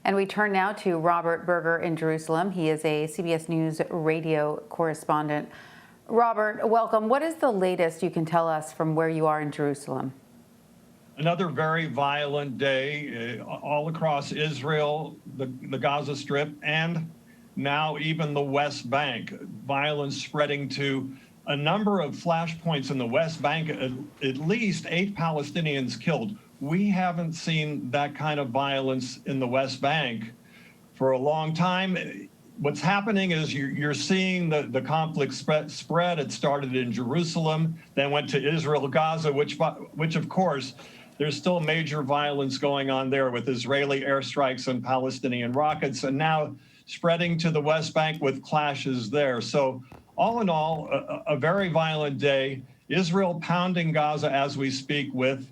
And we turn now to Robert Berger in Jerusalem. He is a CBS News Radio correspondent. Robert, welcome. What is the latest you can tell us from where you are in Jerusalem? Another very violent day all across Israel, the Gaza Strip, and now even the West Bank. Violence spreading to a number of flashpoints in the West Bank, at least 8 Palestinians killed. We haven't seen that kind of violence in the West Bank for a long time. What's happening is you're seeing the conflict spread. It started in Jerusalem, then went to Israel, Gaza, which of course, there's still major violence going on there with Israeli airstrikes and Palestinian rockets, and now spreading to the West Bank with clashes there. So all in all, a very violent day. Israel pounding Gaza as we speak with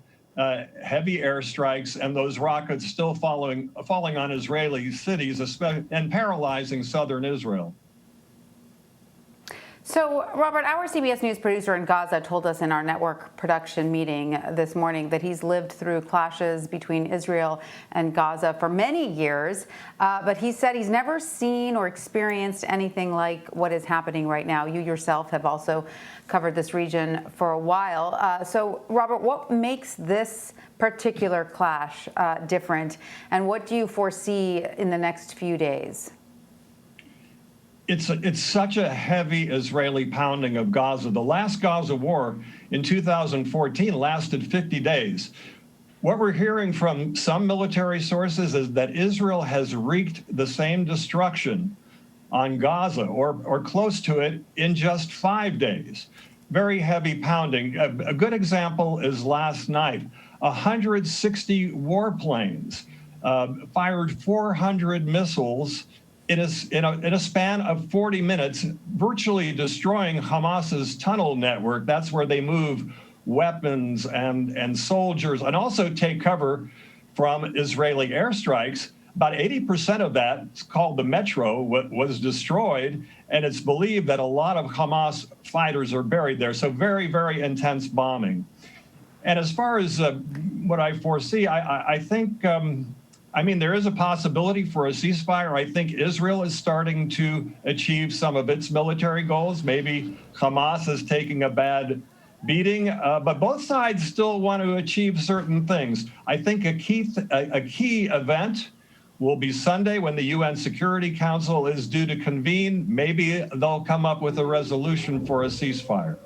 heavy airstrikes, and those rockets still falling on Israeli cities and paralyzing southern Israel. So, Robert, our CBS News producer in Gaza told us in our network production meeting this morning that he's lived through clashes between Israel and Gaza for many years, but he said he's never seen or experienced anything like what is happening right now. You yourself have also covered this region for a while. So, Robert, what makes this particular clash different, and what do you foresee in the next few days? It's such a heavy Israeli pounding of Gaza. The last Gaza war in 2014 lasted 50 days. What we're hearing from some military sources is that Israel has wreaked the same destruction on Gaza or close to it in just 5 days. Very heavy pounding. A good example is last night. 160 warplanes fired 400 missiles in a span of 40 minutes, virtually destroying Hamas's tunnel network. That's where they move weapons and soldiers, and also take cover from Israeli airstrikes. About 80% of that, it's called the Metro, was destroyed, and it's believed that a lot of Hamas fighters are buried there. So very, very intense bombing. And as far as what I foresee, I think, there is a possibility for a ceasefire. I think Israel is starting to achieve some of its military goals. Maybe Hamas is taking a bad beating, but both sides still want to achieve certain things. I think a key event will be Sunday when the UN Security Council is due to convene. Maybe they'll come up with a resolution for a ceasefire.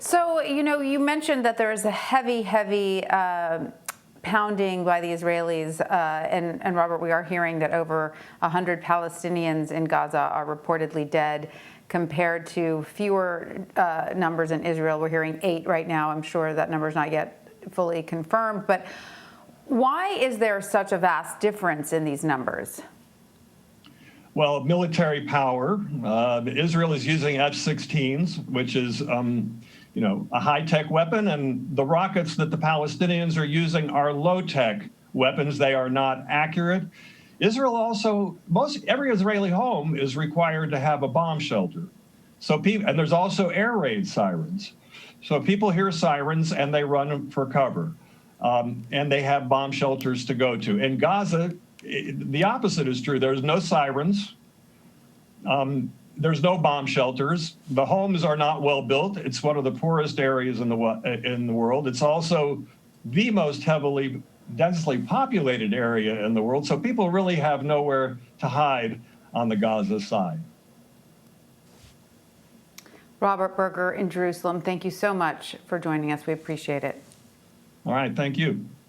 So, you mentioned that there is a heavy pounding by the Israelis, and Robert, we are hearing that over 100 Palestinians in Gaza are reportedly dead, compared to fewer numbers in Israel. We're hearing 8 right now. I'm sure that number is not yet fully confirmed, but why is there such a vast difference in these numbers? Well, military power. Israel is using F-16s, which is a high-tech weapon, and the rockets that the Palestinians are using are low-tech weapons. They are not accurate. Israel also, every Israeli home is required to have a bomb shelter. And there's also air raid sirens. So people hear sirens and they run for cover, and they have bomb shelters to go to. In Gaza, the opposite is true. There's no sirens. There's no bomb shelters. The homes are not well built. It's one of the poorest areas in the world. It's also the most densely populated area in the world. So people really have nowhere to hide on the Gaza side. Robert Berger in Jerusalem, thank you so much for joining us. We appreciate it. All right, thank you.